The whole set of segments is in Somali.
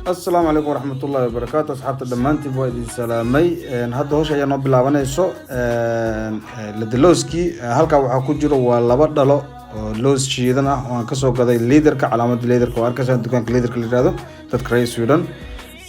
السلام عليكم ورحمة الله وبركاته أصحاب الدمانتي بويد السلامي هذا هو شيء نوبل لابنيسو لدلوسكي هلكا waxaa ku jiro waa laba dhalo oo loos shiidan ah oo aan ka soo gaday leaderka calaamada leaderka waa arkaysan dukaanka leaderka la yiraahdo dadka reer Sweden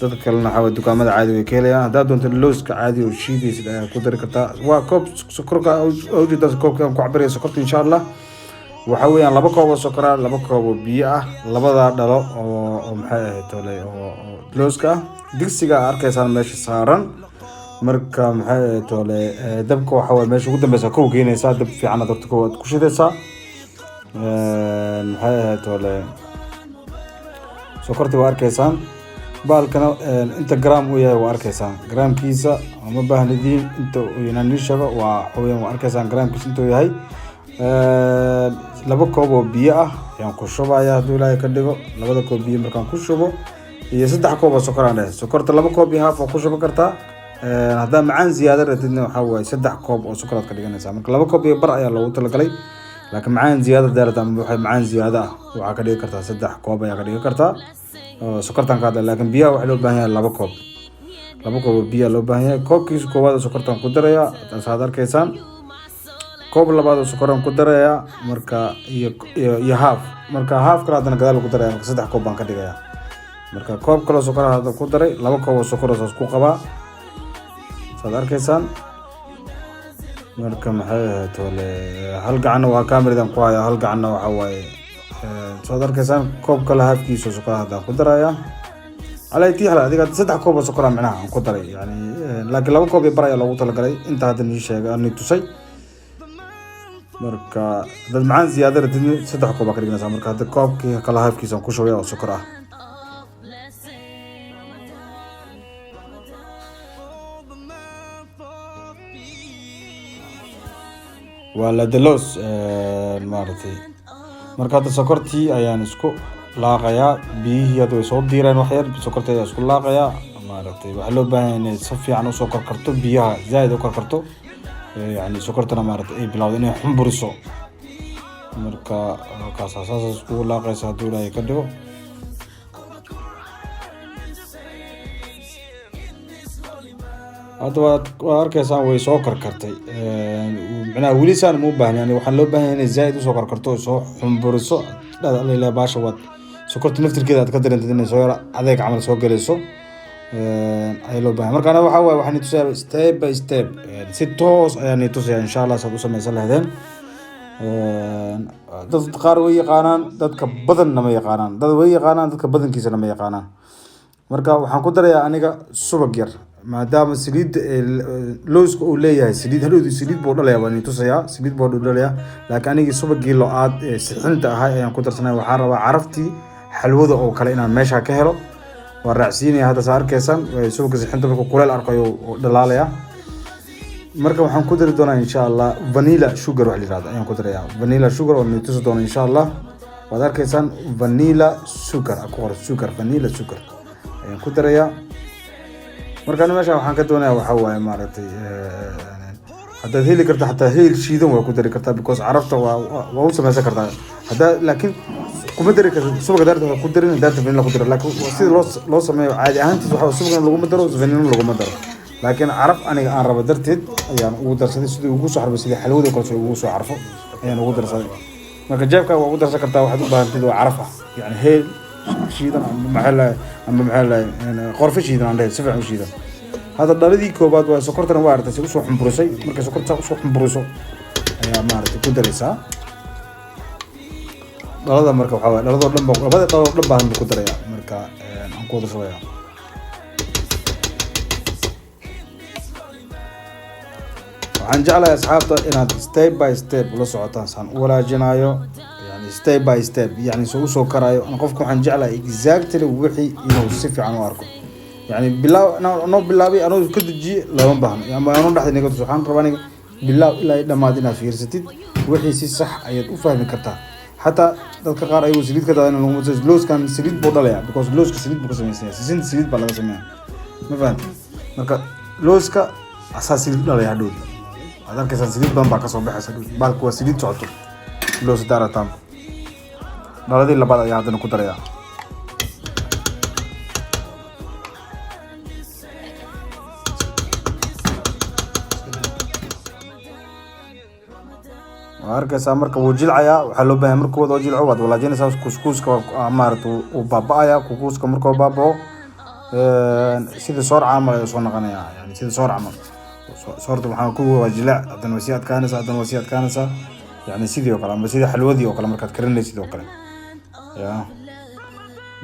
dadka kalena waxa dukaamada caadi way ka helayaan hadaa doonto looska caadi oo shiidaysid ayaa ku dari kartaa waa koob sokorka oo jidda koobka aan ku cabirayso sokorta insha Allah waxa weeyaan laba koob oo sokora laba koob oo biyo ah labada dhalo oo maxay ahayd tolay oo looska digsiga arkaysan meesha saaran marka maxay ahayd tolay dabka waxa way meesha ugu dambaysa koob keenaysa dab fiican dadka koob ku shidaysa maxay ahayd tolay sokorta waa arkaysan baalkana inta gram uu yahay waa arkaysan gramkiisa ama baahnidii inta uu inaan sheego waa hooyan waa arkaysan gramkiisa inta uu yahay laba koob oo biyo ah ayaan ku shubaya haduu ilaahay ka dhigo labada koob biyo markaan ku shubo iyo saddex koob oo sokor ah sokorta laba koob iyo half oo ku shubo kartaa hadaa macaan ziyaado radidna waxa way saddex koob oo sokor ka dhiganaysa marka laba koob iyo bar ayaa loogu talagalay laakiin macaan ziyaado daarada ama waxay macaan ziyaado ah waxa ka dhigi kartaa saddex koob ayaa ka dhigi kartaa sokortan ka hadla laakiin biyaha waxa loo baahan yahay laba koob oo biyo loo baahan yahay koobkiisa koowaad oo sokortan ku daraya taas arkaysan koob labaad oo sokoran ku daraya marka iyo half marka half kala hadana gadaal ku daraya marka saddex koob baan ka dhigaya marka koob kale oo sokor hada ku daray laba koob oo sokor oo ku qaba saad arkaysan marka maxay ahayd tole hal gacan waa kaamiradan ku haya hal gacan waxa waaye saad arkaysan koob kale halfkiisa sokor hada ku daraya على تي هلا هذيك صدق كوب سكر معناها كتري يعني لكن لو كوب برا لو طلع انت هذا الشيء اني تصي marka dad macaan ziyaado radin saddex koob ka dhignaa marka hada koobkii kala halfkiisa ku shubay oo sokor ah wala delos maartay marka hada sokortii ayaan isku laaqaya biyihii hada soo diireen wax yar sokorta ayaan isku laaqaya maartay waxa loo baahan yahay si fiican u soo karkarto biyaha zaid u karkarto يعني سكرتنا مارت أي بلاد إنه حمبرسو مركا كاساساس سكول لا قيس هدولا يكدو هذا واركيسان وي سكر كرتي معناه وليسان مو باهن يعني وحن لو باهن زايد وسكر كرتو سو حمبرسو لا باشا واد سكرت نفتر كذا تقدر انت انه سو اديك عمل سو غليسو ay loo baahan marka waxa way waxaan tusay step by step si toos ayaan tusay insha Allah soo sameeysan lahaydeen dad qaar way yaqaanaan dadka badanna ma yaqaanaan dad way yaqaanaan dadka badankiisa ma yaqaanaan marka waxaan ku darayaa aniga subag yar maadaama saliid looska uu leeyahay saliid halowdi saliid buu dhalayaa waan tusayaa saliid buu dhalayaa laakiin aniga subagii loo aad sixinta ahay ayaan ku darsanay waxaan rabaa caraftii xalwada oo kale inaan meesha ka helo ورعسيني هذا صار كيسان سوق زحنت بكو كلال أرقيو دلاليا مركب وحن قدر دونا إن شاء الله فانيلا شوجر وحلي هذا يعني قدر يا فانيلا شوجر ونيتوس دونا إن شاء الله وذا كيسان فانيلا سكر أكور سكر فانيلا سكر يعني قدر يا مركب أنا ماشي وحن كدونا وحوا إمارتي حتى هي اللي كرت حتى هي الشيء ده وقدر كرتها بكوس عرفته وأوصل ما ذكرتها هذا لكن kuma dari karto suuqa daarta ku darin daarta vanilla ku dar laakiin sida loo sameeyo caadi ahaantiis waxa suuqan lagu madaro vanilla lagu madaro laakiin araf aniga aan rabo darteed ayaan ugu darsaday sidii ugu soo xarbay sidii xalwada kale ugu soo carfo ayaan ugu darsaday marka jeebka waa ugu darsan kartaa waxaad u baahantahay waa caraf ah yani heel shiidan ama maxalla qorfo shiidan aan leeyahay si fiican u shiidan hada dhaladii koobaad waa sokortana waa artay si soo xumburusay marka sokorta soo xumburuso ayaa maartay ku daraysaa dhalada marka waxa way dhalado dhanba labada dhalado dhan baan ku daraya marka aan ku wada shaqeeyaa waxaan jeclahay asxaabta inaad step by step la socotaan san walaajinayo yani step by step yani soo karayo aan qofku waxaan jeclahay exactly wixii inuu si fiican u arko yani bilaabi anoo ka dajiye lama baahno ama anoo dhaxday niga waxaan rabaa aniga bilaab ilaa dhamaad inaad fiirsatid wixii si sax ayaad u fahmi kartaa حتى dadka qaar ay saliid ka daadaan lagu muddo looskan saliid buu dhalaya because looska saliid buu ka sameeyay sin saliid baa laga sameeyaa ma fahanti marka looska asaas saliid dhalaya hadhow adarka saliid baan baa ka soo baxaysa baalku waa saliid socoto loos daarataan dhaladii labaad ayaa hadana ku daraya arkaysaa marka wuu jilcayaa waxaa loo baahan marka wada jilco waad walaajinaysaa kuskuuska maaragtay uu baaba'aya kuskuuska markuu baaba'o sida soor camal ay soo noqonaya yani sida soor camal soorta waxaan ku waa jilac haddana waa sii adkaanaysaa yani sidii oo kale ama sidii xalwadii oo kale markaad karinaysid oo kale ya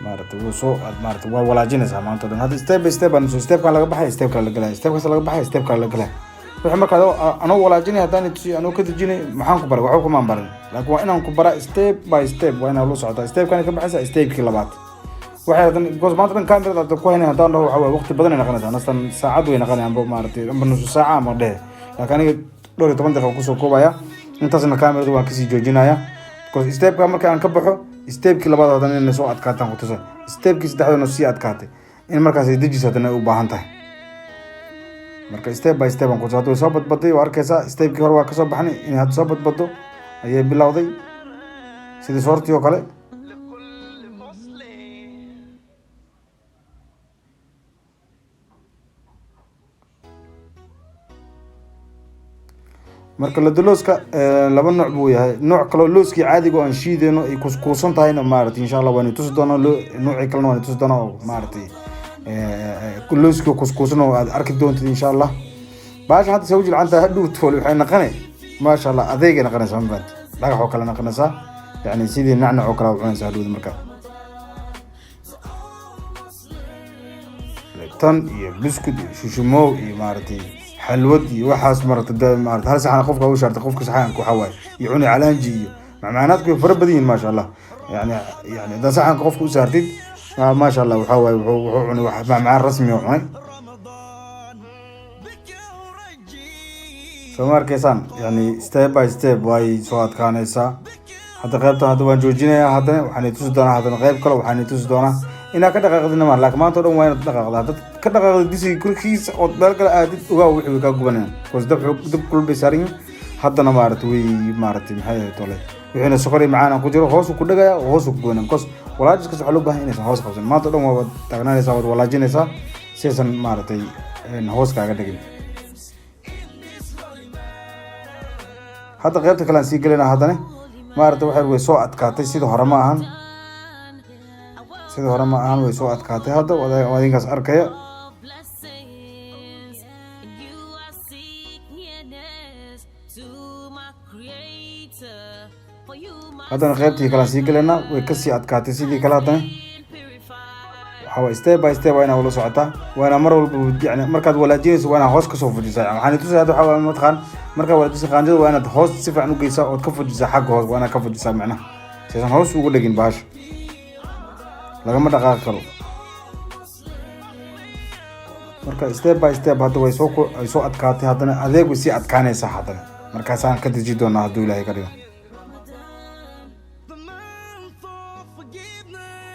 maaragtay wuu soo maaragtay waa walaajinaysaa maanta dhan hadda step by step aan stepka laga baxay stepka la galay stepka laga baxay stepka la galay wixii marka anoo walaajinay haddaan anoo ka dejinay maxaan ku baray waxba kuma barin laakiin waa inaan ku bara step by step waa inaan la socdaa stepkan ka baxaysa stepkii labaad waxay hadan because maanta dhan camera dadka ku haynay haddaan dhaho waxa waa waqti badan ay noqonaysaa nastan saacad way noqonayaan maaragtay amba nus saaca ama dhehe laakiin aniga 12 daqiiqo kusoo koobaya intaasna camerada waan kasii joojinaya because stepka marka aan ka baxo stepkii labaad hadan inay soo adkaataan ku tusan stepkii saddexaadna sii adkaatay in markaas ay dejis hadan ay u baahan tahay marka step by step aan ku soo soo badbaday oo arkaysa stepkii hore waa ka soo baxnay in had soo badbado ayay bilowday sidii soortii oo kale marka la dulooska laba nooc buu yahay nooc kale looskii caadiga oo aan shiideyno ay kuskuusan tahayna maaragtay insha Allah waan tusi doonaa noocii kalena waan tusi doonaa oo maaragtay looskii kuskuusan oo aad arki doontid insha Allah baasha hadda soo jilcanta hadhow tool waxay naqanay ma sha Allah adeeg ay naqanaysaa ma baad dhagax oo kale naqanaysaa yani sidii nacnac oo kale u cunaysaa hadhow marka tan iyo biscuit iyo shishumo iyo maaragtay حلوة وحاس مرت مرت هل سحنا قفك أول شرط قفك سحنا كحواي يعوني علانجي معاناتك فربدين ما شاء الله يعني إذا سحنا قفك وسارتين ما شاء الله وحواي وعوني مع الرسمي وعوني فمار كيسان يعني ستيب باي ستيب واي سواد كان إسا حتى غيبته هذا وان جوجينا هذا وحني تصدنا هذا غيب كله وحني تصدنا إنها كذا قاعدين ما لكن ما تروح وين تدقق كذا قاعد ديسي كل كيس أو بالك العادي وقاو وكاقبنا كوز دب كل بيسارين حتى أنا مارت محيي طولي وحين السكري معانا كجرو هوس وكل جاي هوس وكونا كوز ولا جس كسر حلوبه هنا هوس خبزين ما تروح ما تغنى نسا ولا جنسا سيسن مارتي إن هوس كاقد دقيق حتى غيرت كلام سيكلنا هذا مارت وحير ويسوء كاتي سيد هرماهن sida hore ma ahan way soo adkaatay hadda wadinkaas arkaya haddana qaybtii kale sii galena way kasii adkaatay sidii kale haddana waxa step by step waa inaa ula socotaa waa inaa mar walba yani markaad walaajinayso waa inaa hoos kasoo fujisaa waxaan tusay hadda waxa mataqaan markaad walaajisa qaanjada waa inaad hoos si fiican u geysaa ood ka fujisaa xagga hoos waa inaad ka fujisaa macnaha saysan hoos ugu dhegin baasha lagama dhaqaaqi karo marka step by step hadda way soo adkaatay haddana adeeg way sii adkaanaysaa haddana markaasaan ka deji doonaa hadduu ilaahay ka dhigo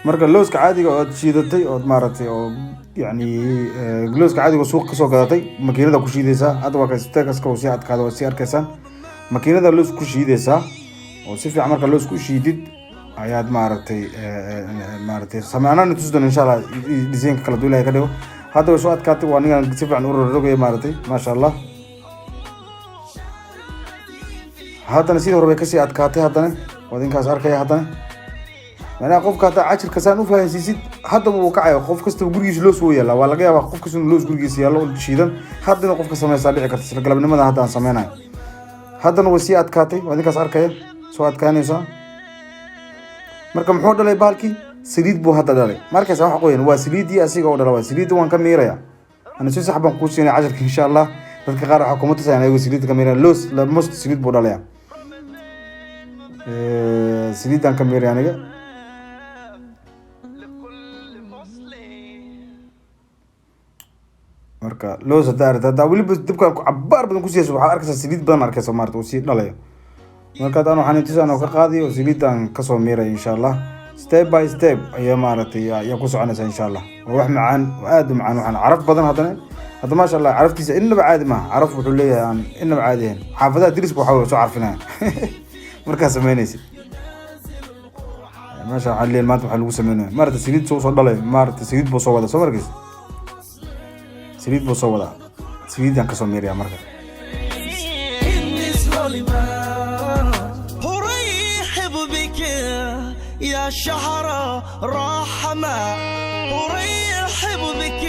marka looska caadiga oo aad shiidatay ood maaragtay oo yani looska caadiga suuq kasoo gadatay makiinada ku shiidaysaa hadda waa ka steekaska oo sii adkaada waa sii arkaysaan makiinada loos ku shiidaysaa oo si fiican marka loos ku shiidid ayaad maaragtay samaanaan tusdoon insha Allah design kala duulay ka dhigo hadda way soo adkaatay waa ningan si fiican u rogay maaragtay ma sha Allah haddana sidii hore way kasii adkaatay haddana wadinkaas arkaya haddana يعني قف كذا عشر كسان وفهم سيسيد هذا مو وقع قف كست بقوليش لوس هو يلا ولا جاي قف كست لوس بقوليش يلا شيدا هذا نقف كسمة صالح كتسر قلبنا ما هذا سمعنا هذا نوسيات كاتي وهذيك أسعار كيا سواد كاني صا مركم حوض اللي بالكي سريد بو هذا داري مركز أنا حقوين هو سريدي أسيق ولا هو سريد وان كميرة يا أنا شو سحب نقول يعني 10 إن شاء الله تذكر قارة حكومة سنة يقول سريد كميرة لوس لمست سريد بوداليا سريد عن كميرة يعني marka loo sadaar dad waliba dibka cabaar badan ku siiyay waxa arkaysa saliid badan arkaysa maarta oo si dhalayo marka aan waxaan intiisaan oo ka qaadiyo saliidan ka soo meeray insha Allah step by step ayaa maartay ayaa ku soconaysa insha Allah wax macaan aad macaan waxaan araf badan hadda ma sha Allah araftiisa inaba caadi ma araf wuxuu leeyahay aan inaba caadiyen xaafadaha diris waxa soo carfinaa marka sameynaysid ma sha Allah maanta waxa lagu sameeyay maarta saliid soo dhalayo maarta saliid boo soo wada soo markays سريد بوصودا سريد يعني كسر ميريا مرة شهر رحمة وريحب بك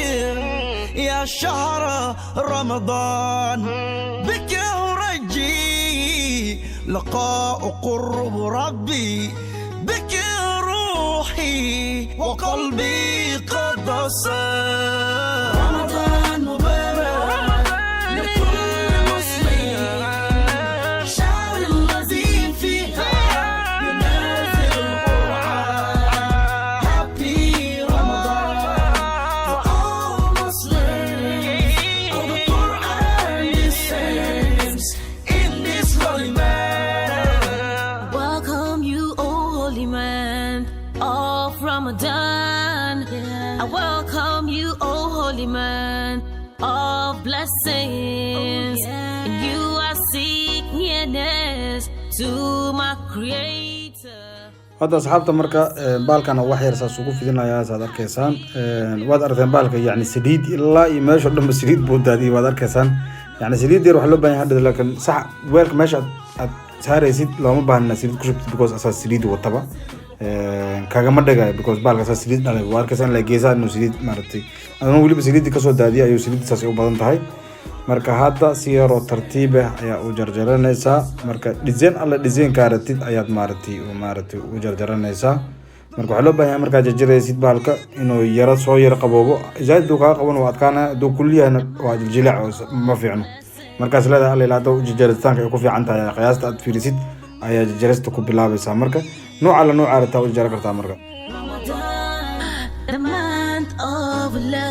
يا شهر رمضان بك ورجي لقاء قرب ربي بك روحي وقلبي قد صار رمضان مبارك لكل مسلم شهر الذي فيها ينزل القرآن Happy Ramadan for all Muslims of the Quran descends in this holy man. Welcome you, O holy man of Ramadan. I welcome you, O holy man of blessings. And you are seek nearness to my Creator. هذا أصحابته مركا بالكان واحد يرسل سوق في دنا يا زاد أركيسان واد أرثن بالك يعني سديد إلا يمشي قدام سديد بودادي واد أركيسان يعني سديد يروح له بين هذا لكن صح ويرك ماشي سهر يسيد لو ما بهنا سديد كشوف because أساس سديد وطبعا كاجا ما دقاي because بالك أساس سديد أنا واركيسان لاجيزا إنه سديد مرتي أنا أقول بسديد كسر دادي أيو سديد أساس يوم تهاي marka hadda si yar oo tartiib ah ayaa u jarjaranaysaa marka design alla design kaaratid ayaad maartay u jarjaranaysaa marka waxa loo baahan yahay marka jarjaraysid baalka inuu yara soo yar qaboobo zaid uu ka qaban waa adkaana duu kulliyana waa jiljilac ma fiicno markaas leedahay alla ilaado jarjaritaanka ay ku fiican tahay qiyaasta aad fiirisid ayaa jarjarista ku bilaabaysaa marka nooca la nooca arta u jar kartaa marka Ramadan, the month of love.